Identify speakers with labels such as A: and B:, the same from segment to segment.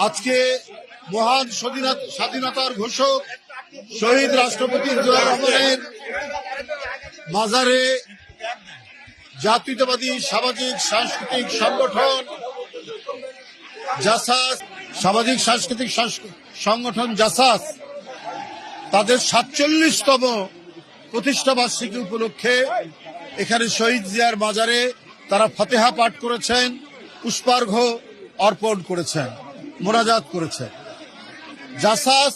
A: আজকে মহান স্বাধীনতার ঘোষক শহীদ রাষ্ট্রপতি জিয়াউর রহমানের মাজারে জাতীয়তাবাদী সামাজিক সাংস্কৃতিক সংগঠন জাসাস সামাজিক সাংস্কৃতিক সংগঠন জাসাস তাদের ৪৭তম প্রতিষ্ঠা বার্ষিকী উপলক্ষে এখানে শহীদ জিয়ার মাজারে তারা ফাতেহা পাঠ করেছেন, পুষ্পার্ঘ্য অর্পণ করেছেন, মোনাজাত করেছেন। জাসাস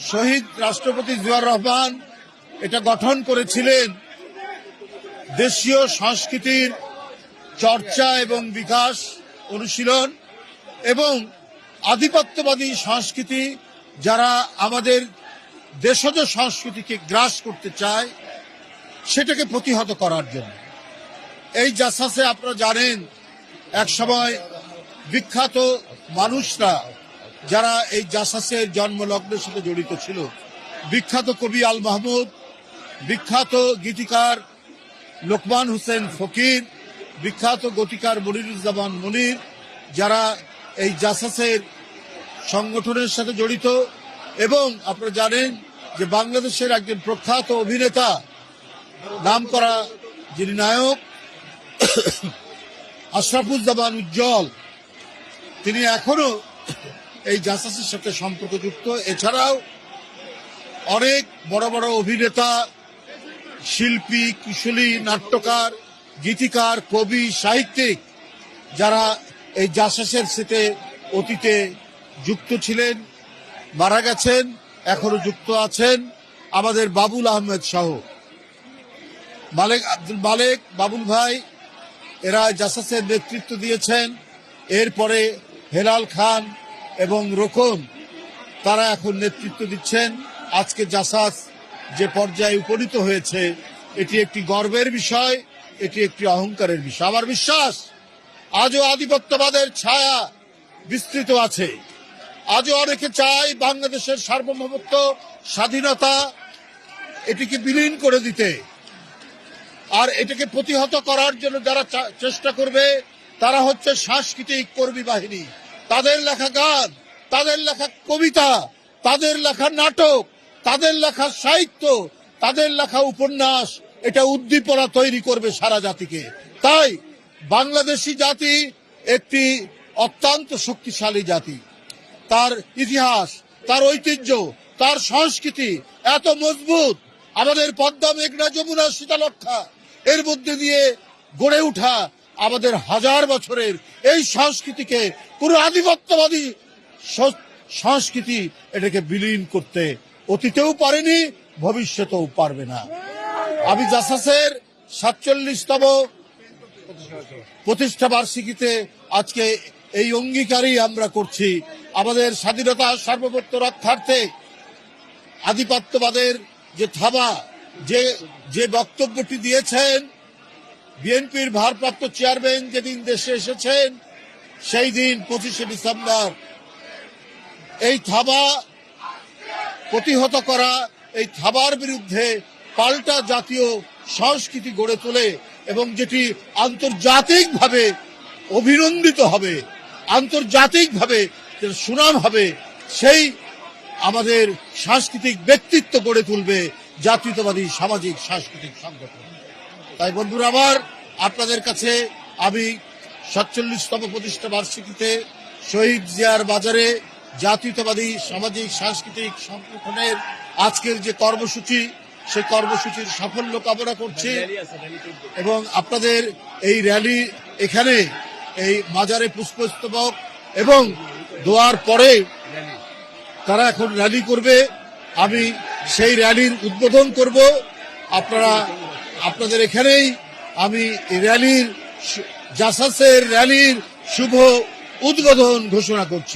A: শহীদ রাষ্ট্রপতি জিয়াউর রহমান এটা গঠন করেছিলেন দেশীয় সংস্কৃতির চর্চা এবং বিকাশ, অনুশীলন এবং আধিপত্যবাদী সংস্কৃতি যারা আমাদের দেশজ সংস্কৃতিকে গ্রাস করতে চায় সেটাকে প্রতিহত করার জন্য। এই জাসাসে আপনারা জানেন একসময় বিখ্যাত মানুষরা যারা এই জাসাসের জন্মলগ্নের সাথে জড়িত ছিল, বিখ্যাত কবি আল মাহমুদ, বিখ্যাত গীতিকার লোকমান হোসেন ফকির, বিখ্যাত গীতিকার মনিরুজ্জামান মনির, যারা এই জাসাসের সংগঠনের সাথে জড়িত। এবং আপনারা জানেন যে বাংলাদেশের একজন প্রখ্যাত অভিনেতা, নামকরা যিনি নায়ক আশরাফুজ্জামান উজ্জ্বল, তিনি এখনো এই জাসাসের সাথে সম্পর্কযুক্ত। এছাড়াও অনেক বড় বড় অভিনেতা, শিল্পী, কুশলী, নাট্যকার, গীতিকার, কবি, সাহিত্যিক যারা এই জাসাসের সাথে অতীতে যুক্ত ছিলেন, মারা গেছেন, এখনো যুক্ত আছেন। আমাদের বাবুল আহমেদ সহ মালেক আব্দুল মালেক, বাবুল ভাই, এরা জাসাসের নেতৃত্ব দিয়েছেন। এরপরে হেলাল খান এবং রোকন, তারা এখন নেতৃত্ব দিচ্ছেন। আজকে জাসাস যে পর্যায়ে উপনীত হয়েছে এটি একটি গর্বের বিষয়, এটি একটি অহংকারের বিষয়। আমার বিশ্বাস আজও আধিপত্যবাদের ছায়া বিস্তৃত আছে। আজও অনেকে চায় বাংলাদেশের সার্বভৌমত্ব, স্বাধীনতা এটিকে বিলীন করে দিতে। আর এটাকে প্রতিহত করার জন্য যারা চেষ্টা করবে তারা হচ্ছে সাংস্কৃতিক কর্মী বাহিনী। তাদের লেখা গান, তাদের লেখা কবিতা, তাদের লেখা নাটক, তাদের লেখা সাহিত্য, তাদের লেখা উপন্যাস এটা উদ্দীপনা তৈরি করবে সারা জাতিকে। তাই বাংলাদেশি জাতি একটি অত্যন্ত শক্তিশালী জাতি। তার ইতিহাস, তার ঐতিহ্য, তার সংস্কৃতি এত মজবুত। আমাদের পদ্মা, মেঘনা, যমুনা, শীতলক্ষা এর মধ্যে দিয়ে গড়ে ওঠা আমাদের হাজার বছরের এই সংস্কৃতিকে পুরো আধিপত্যবাদী সংস্কৃতি এটাকে বিলীন করতে অতীতেও পারেনি, ভবিষ্যতেও পারবে না। আমি জাসাসের ৪৭তম প্রতিষ্ঠা বার্ষিকীতে আজকে এই অঙ্গীকারই আমরা করছি। আমাদের স্বাধীনতা সার্বভৌমত্ব রক্ষার্থে আধিপত্যবাদের যে থাবা, যে বক্তব্যটি দিয়েছেন বিএনপির ভারপ্রাপ্ত চেয়ারম্যান যেদিন দেশে এসেছেন সেই দিন ২৫শে ডিসেম্বর, এই থাবা প্রতিহত করা, এই থাবার বিরুদ্ধে পাল্টা জাতীয় সংস্কৃতি গড়ে তোলে এবং যেটি আন্তর্জাতিকভাবে অভিনন্দিত হবে, আন্তর্জাতিকভাবে সুনাম হবে, সেই আমাদের সাংস্কৃতিক ব্যক্তিত্ব গড়ে তুলবে জাতীয়তাবাদী সামাজিক সাংস্কৃতিক সংগঠন। তাই বন্ধুরা আমার, আপনাদের কাছে আমি ৪৭তম প্রতিষ্ঠা বার্ষিকীতে শহীদ জিয়ার বাজারে জাতীয়তাবাদী সামাজিক সাংস্কৃতিক সংগঠনের আজকের যে কর্মসূচি, সেই কর্মসূচির সাফল্য কামনা করছি। এবং আপনাদের এই র্যালি এখানে এই মাজারে পুষ্পস্তবক এবং দোয়ার পরে তারা এখন র্যালি করবে। আমি সেই র্যালির উদ্বোধন করব। আপনাদের এখানেই আমি র্যালির, জাসাসের র্যালির শুভ উদ্বোধন ঘোষণা করছি।